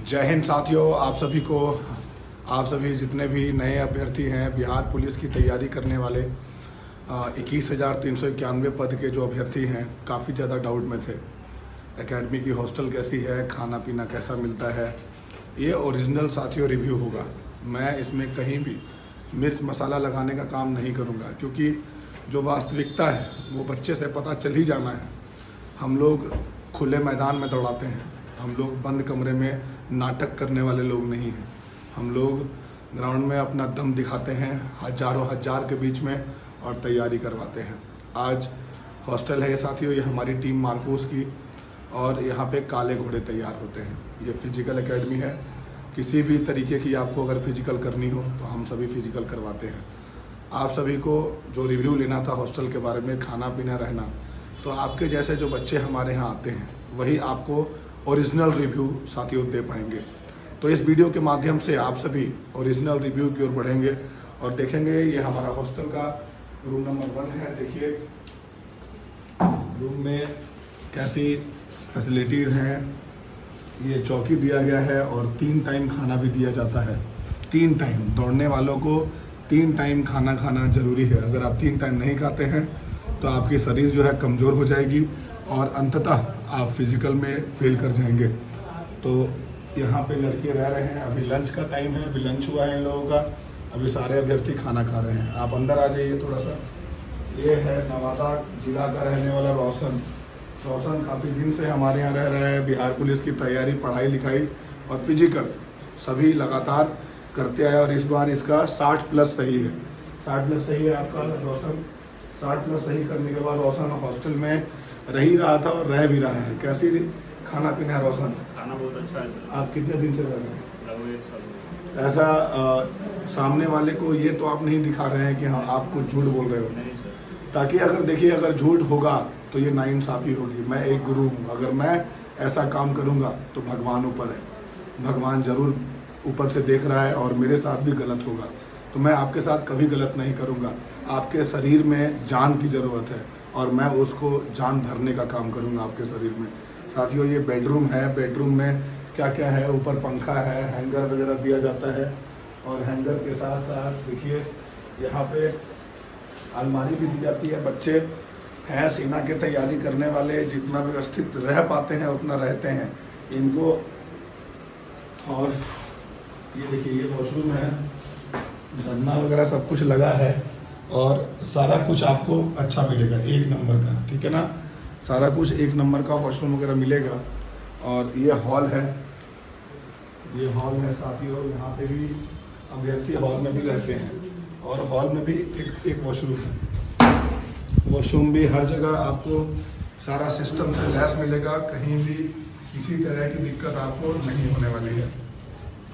जय हिंद साथियों, आप सभी जितने भी नए अभ्यर्थी हैं, बिहार पुलिस की तैयारी करने वाले 21,391 पद के जो अभ्यर्थी हैं, काफ़ी ज़्यादा डाउट में थे। एकेडमी की हॉस्टल कैसी है, खाना पीना कैसा मिलता है, ये ओरिजिनल साथियों रिव्यू होगा। मैं इसमें कहीं भी मिर्च मसाला लगाने का काम नहीं करूँगा, क्योंकि जो वास्तविकता है वो बच्चे से पता चल ही जाना है। हम लोग खुले मैदान में दौड़ाते हैं, हम लोग बंद कमरे में नाटक करने वाले लोग नहीं हैं। हम लोग ग्राउंड में अपना दम दिखाते हैं हजारों हजार के बीच में और तैयारी करवाते हैं। आज हॉस्टल है ये साथियों, ये हमारी टीम मार्कोस की, और यहाँ पे काले घोड़े तैयार होते हैं। ये फिजिकल एकेडमी है। किसी भी तरीके की आपको अगर फिजिकल करनी हो तो हम सभी फिजिकल करवाते हैं। आप सभी को जो रिव्यू लेना था हॉस्टल के बारे में, खाना पीना रहना, तो आपके जैसे जो बच्चे हमारे यहाँ आते हैं वही आपको ओरिजिनल रिव्यू साथियों दे पाएंगे। तो इस वीडियो के माध्यम से आप सभी ओरिजिनल रिव्यू की ओर बढ़ेंगे और देखेंगे। ये हमारा हॉस्टल का रूम नंबर 1 है। देखिए रूम में कैसी फैसिलिटीज़ हैं। ये चौकी दिया गया है और 3 टाइम खाना भी दिया जाता है। 3 टाइम दौड़ने वालों को 3 टाइम खाना खाना ज़रूरी है। अगर आप 3 टाइम नहीं खाते हैं तो आपकी शरीर जो है कमज़ोर हो जाएगी और अंततः आप फिज़िकल में फेल कर जाएंगे। तो यहाँ पे लड़के रह रहे हैं। अभी लंच का टाइम है, अभी लंच हुआ है इन लोगों का। अभी सारे अभ्यर्थी खाना खा रहे हैं। आप अंदर आ जाइए थोड़ा सा। ये है नवादा जिला का रहने वाला रोशन काफ़ी दिन से हमारे यहाँ रह रहा है। बिहार पुलिस की तैयारी, पढ़ाई लिखाई और फिजिकल सभी लगातार करते आए और इस बार इसका 60+ सही है। 60+ सही है आपका रोशन। 60+ सही करने के बाद रोशन हॉस्टल में रह ही रहा था और रह भी रहा है। कैसी खाना पीना है रोशन? खाना बहुत अच्छा है सर। आप कितने दिन से रह रहे हैं? लगभग 1 साल। ऐसा सामने वाले को ये तो आप नहीं दिखा रहे हैं कि हाँ आप कुछ झूठ बोल रहे हो, नहीं सर। ताकि अगर देखिए अगर झूठ होगा तो ये नाइंसाफ़ी होगी। मैं एक गुरु हूँ, अगर मैं ऐसा काम करूँगा तो भगवान ऊपर है, भगवान ज़रूर ऊपर से देख रहा है और मेरे साथ भी गलत होगा। तो मैं आपके साथ कभी गलत नहीं करूँगा। आपके शरीर में जान की ज़रूरत है और मैं उसको जान भरने का काम करूँगा आपके शरीर में। साथियों ये बेडरूम है। बेडरूम में क्या क्या है? ऊपर पंखा है, हैंगर वगैरह दिया जाता है और हैंगर के साथ साथ देखिए यहाँ पे अलमारी भी दी जाती है। बच्चे हैं सेना की तैयारी करने वाले, जितना व्यवस्थित रह पाते हैं उतना रहते हैं इनको। और ये देखिए ये वॉशरूम है, झरना वगैरह सब कुछ लगा है और सारा कुछ आपको अच्छा मिलेगा, 1 नंबर का। ठीक है ना? सारा कुछ 1 नंबर का वॉशरूम वगैरह मिलेगा। और ये हॉल है, ये हॉल है साथियों। यहाँ पे भी अभ्यर्थी हॉल में भी रहते हैं और हॉल में भी एक वॉशरूम है। वॉशरूम भी हर जगह आपको सारा सिस्टम से लैस मिलेगा, कहीं भी किसी तरह की दिक्कत आपको नहीं होने वाली है।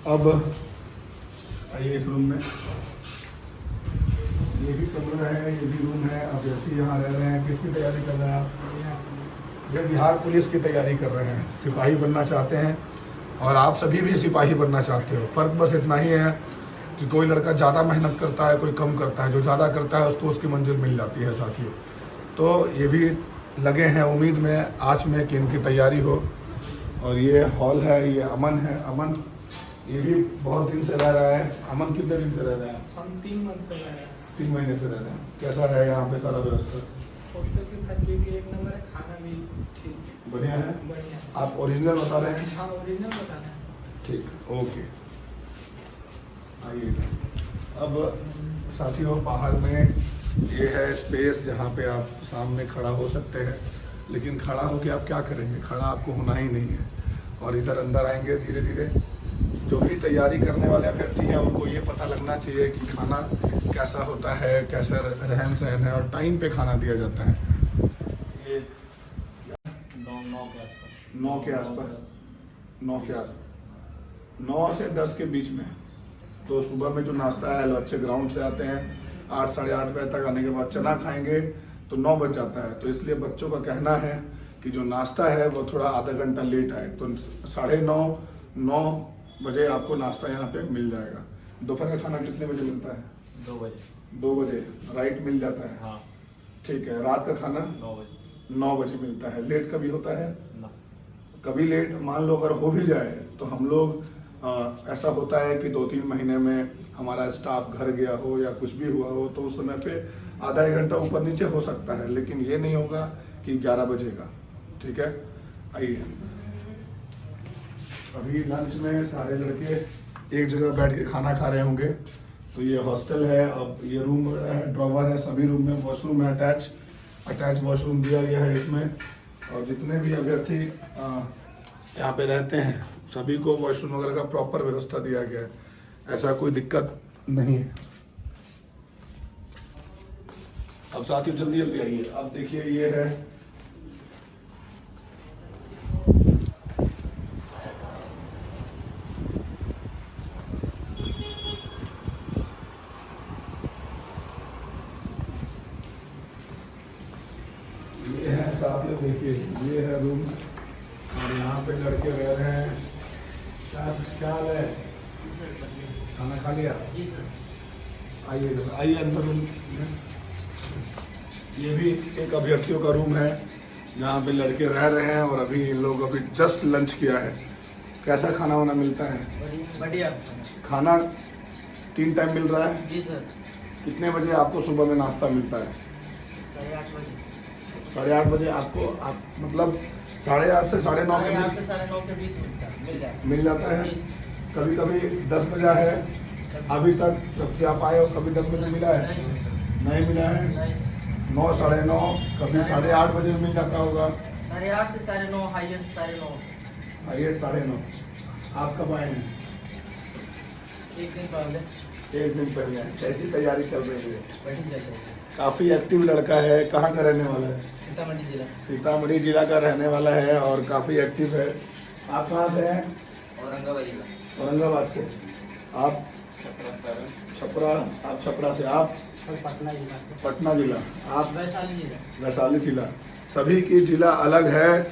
अब आइए इस रूम में, ये भी कमरा है, ये भी रूम है। अभ्यर्थी यहाँ रह रहे हैं। किसकी तैयारी कर रहे हैं आप? ये बिहार पुलिस की तैयारी कर रहे हैं, सिपाही बनना चाहते हैं और आप सभी भी सिपाही बनना चाहते हो। फ़र्क बस इतना ही है कि कोई लड़का ज़्यादा मेहनत करता है, कोई कम करता है। जो ज़्यादा करता है उसको उसकी मंजिल मिल जाती है साथियों। तो ये भी लगे हैं उम्मीद में, आस में कि इनकी तैयारी हो। और ये हॉल है, ये अमन है। अमन ये भी बहुत दिन से रह रहा है। अमन कितने दिन से रह रहा है? हम 3 मंथ से रह रहे हैं। 3 महीने से रह रहे हैं। कैसा है यहाँ पे सारा व्यवस्था? हॉस्टल की फैसिलिटी 1 नंबर है, खाना भी ठीक बढ़िया है। बढ़िया। आप ओरिजिनल बता रहे हैं? हाँ ओरिजिनल बता रहे हैं। ठीक, ओके। आइए अब साथियों, बाहर में ये है स्पेस जहाँ पे आप सामने खड़ा हो सकते हैं, लेकिन खड़ा होके आप क्या करेंगे? खड़ा आपको होना ही नहीं है। और इधर अंदर आएंगे धीरे धीरे। जो भी तैयारी करने वाले अभ्यर्थी हैं उनको ये पता लगना चाहिए कि खाना कैसा होता है, कैसा रहन सहन है और टाइम पे खाना दिया जाता है। ये 9 के आसपास 9 से 10 के बीच में। तो सुबह में जो नाश्ता है, बच्चे ग्राउंड से आते हैं 8 साढ़े 8 बजे तक। आने के बाद चना खाएंगे तो 9 बज जाता है। तो इसलिए बच्चों का कहना है कि जो नाश्ता है वो थोड़ा आधा घंटा लेट आए, तो 9:30 बजे आपको नाश्ता यहाँ पे मिल जाएगा। दोपहर का खाना कितने बजे मिलता है? 2 बजे। 2 बजे राइट मिल जाता है। हाँ ठीक है। रात का खाना 9 बजे। 9 बजे मिलता है। लेट कभी होता है? ना। कभी लेट मान लो अगर हो भी जाए तो हम लोग ऐसा होता है कि 2-3 महीने में हमारा स्टाफ घर गया हो या कुछ भी हुआ हो तो उस समय पे आधा एक घंटा ऊपर नीचे हो सकता है, लेकिन ये नहीं होगा कि 11 बजे का। ठीक है, आइए। अभी लंच में सारे लड़के एक जगह बैठ के खाना खा रहे होंगे। तो ये हॉस्टल है, अब ये रूम है, ड्रॉवर है, सभी रूम में वॉशरूम है, अटैच वॉशरूम दिया गया है इसमें। और जितने भी अभ्यर्थी यहाँ पे रहते हैं सभी को वॉशरूम वगैरह का प्रॉपर व्यवस्था दिया गया है, ऐसा कोई दिक्कत नहीं है। अब साथियों जल्दी जल्दी आइए। अब देखिए ये है साथियों, देखिए ये है रूम और यहाँ पे लड़के रह रहे हैं। क्या हाल है, खाना खा लिया? आइए अंदर रूम। ये भी एक अभ्यर्थियों का रूम है जहाँ पे लड़के रह रहे हैं और अभी इन लोग अभी जस्ट लंच किया है। कैसा खाना वाना मिलता है? बढ़िया। खाना 3 टाइम मिल रहा है? जी सर। कितने बजे आपको सुबह में नाश्ता मिलता है? 8:30 बजे। 8:30 बजे आपको मतलब 8:30 से 9:30 के बीच? 9:30 के बीच मिल जाता है। कभी कभी 10 बजा है अभी तक जब से आप आए हो, कभी 10 बजे मिला है? नहीं मिला है। 9, 9:30, कभी 8:30 बजे मिल जाता होगा। 8:30 से 9:30, हाईएस्ट 9:30। हाईएस्ट 9:30। आप कब आए हैं? एक दिन पहले। एक दिन पहले। कैसी तैयारी चल रही है? बढ़िया चल रही है। काफ़ी एक्टिव लड़का है। कहाँ का रहने वाला है? सीतामढ़ी जिला। सीतामढ़ी जिला का रहने वाला है और काफ़ी एक्टिव है। आप कहाँ से हैं? औरंगाबाद जिला। औरंगाबाद से। आप? छपरा। आप छपरा से। आप? पटना जिला से। पटना जिला। आप? वैशाली जिला। वैशाली जिला। सभी की जिला अलग है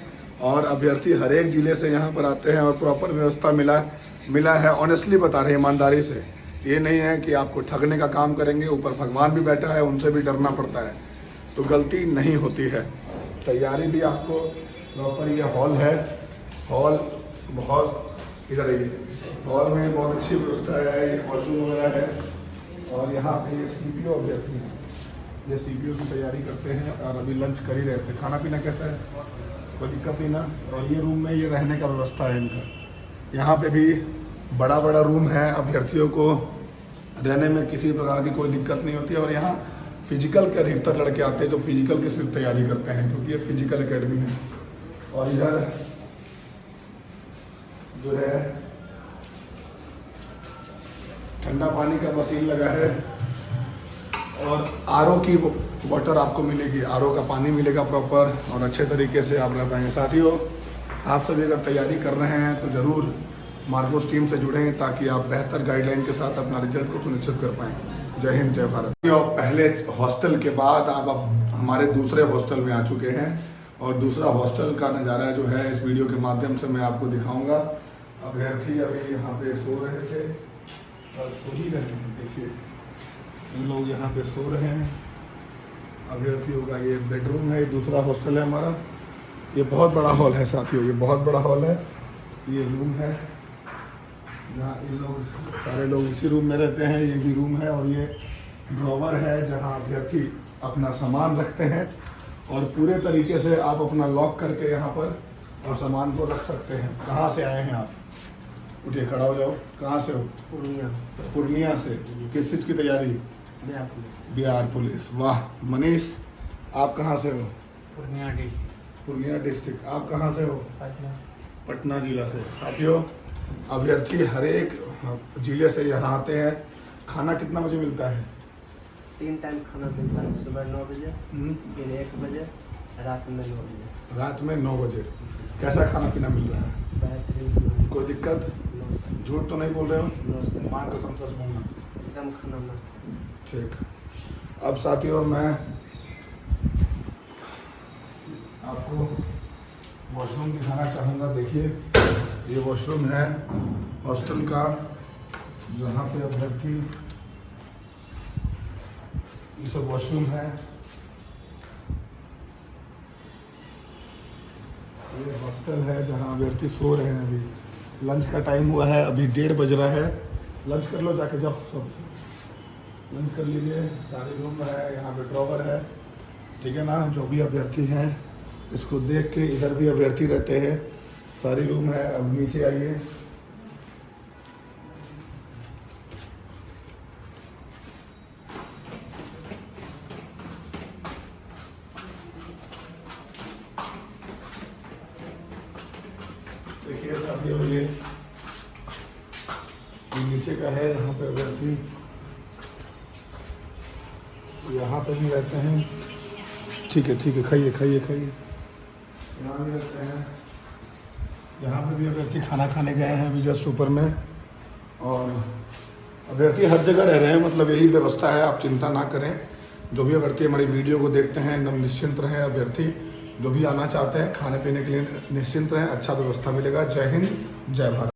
और अभ्यर्थी हर एक जिले से यहाँ पर आते हैं और प्रॉपर व्यवस्था मिला है। ऑनेस्टली बता रहे हैं, ईमानदारी से। ये नहीं है कि आपको ठगने का काम करेंगे। ऊपर भगवान भी बैठा है, उनसे भी डरना पड़ता है, तो गलती नहीं होती है। तैयारी भी आपको प्रॉपर। ये हॉल है, हॉल बहुत इधर है। हॉल में बहुत अच्छी व्यवस्था है, ये वॉशरूम वगैरह है। और यहाँ पे ये CPO अभ्यर्थी हैं, ये CPO की तैयारी करते हैं और अभी लंच कर ही रहे थे। खाना पीना कैसा है? कोई दिक्कत नहीं ना? और ये रूम में ये रहने का व्यवस्था है इनका। यहाँ पे भी बड़ा रूम है, अभ्यर्थियों को रहने में किसी प्रकार की कोई दिक्कत नहीं होती है। और यहाँ फिजिकल के अधिकतर लड़के आते हैं जो फिजिकल की सिर्फ तैयारी करते हैं, क्योंकि ये फिजिकल एकेडमी है। और इधर जो है ठंडा पानी का मशीन लगा है और RO की वाटर आपको मिलेगी, RO का पानी मिलेगा प्रॉपर और अच्छे तरीके से आप रह पाएंगे। साथियों, आप सभी अगर तैयारी कर रहे हैं तो ज़रूर मार्गोस टीम से जुड़ें ताकि आप बेहतर गाइडलाइन के साथ अपना रिजल्ट को सुनिश्चित कर पाएँ। जय हिंद, जय भारत। पहले हॉस्टल के बाद आप हमारे दूसरे हॉस्टल में आ चुके हैं और दूसरा हॉस्टल का नज़ारा जो है इस वीडियो के माध्यम से मैं आपको दिखाऊंगा। अभ्यर्थी अभी यहाँ पे सो रहे थे और सो ही रहे हैं। देखिए इन लोग यहाँ पे सो रहे हैं। अभ्यर्थियों का ये बेडरूम है, ये दूसरा हॉस्टल है हमारा। ये बहुत बड़ा हॉल है साथियों, ये बहुत बड़ा हॉल है। ये रूम है जहाँ इन लोग सारे लोग इसी रूम में रहते हैं। ये भी रूम है और ये ड्रॉवर है जहाँ अभ्यर्थी अपना सामान रखते हैं और पूरे तरीके से आप अपना लॉक करके यहाँ पर और सामान को रख सकते हैं। कहाँ से आए हैं आप? उठिए, खड़ा हो जाओ। कहाँ से हो? पूर्णिया से। किस चीज़ की तैयारी? बिहार पुलिस। वाह मनीष, आप कहाँ से हो? पूर्णिया डिस्ट्रिक्ट। आप कहाँ से हो? पटना जिला से। साथियों, अभ्यर्थी हर एक जिले से यहाँ आते हैं। खाना कितना बजे मिलता है? 3 टाइम खाना मिलता है, सुबह 9 बजे, फिर 1 बजे, रात में 9 बजे। रात में 9 बजे। कैसा खाना पीना मिल रहा है? बेहतरीन। कोई दिक्कत? झूठ तो नहीं बोल रहे हो? नो। माँ कसम सच बोलना। एकदम खाना मस्त। ठीक। अब साथियों, मैं आपको वॉशरूम दिखाना चाहूँगा। देखिए ये वॉशरूम है हॉस्टल का, जहाँ पे अभ्यर्थी, ये सब वॉशरूम है। ये हॉस्टल है जहाँ अभ्यर्थी सो रहे हैं अभी। लंच का टाइम हुआ है, अभी 1:30 बज रहा है। लंच कर लो, जाके जाओ सब लंच कर लीजिए। सारे रूम है, यहाँ पे ड्रॉवर है, ठीक है ना। जो भी अभ्यर्थी हैं इसको देख के, इधर भी अभ्यर्थी रहते हैं, सारी रूम है। अब नीचे आइए। देखिए साथियों, ये नीचे का है, यहाँ पे अभ्यर्थी यहाँ पे भी रहते हैं। ठीक है, खाइए खाइए खाइए। यहाँ भी रहते हैं, यहाँ पे भी अभ्यर्थी खाना खाने गए हैं अभी जस्ट ऊपर में। और अभ्यर्थी हर जगह रह रहे हैं, मतलब यही व्यवस्था है, आप चिंता ना करें। जो भी अभ्यर्थी हमारी वीडियो को देखते हैं एकदम निश्चिंत रहें। अभ्यर्थी जो भी आना चाहते हैं खाने पीने के लिए निश्चिंत रहें, अच्छा व्यवस्था मिलेगा। जय हिंद, जय भारत।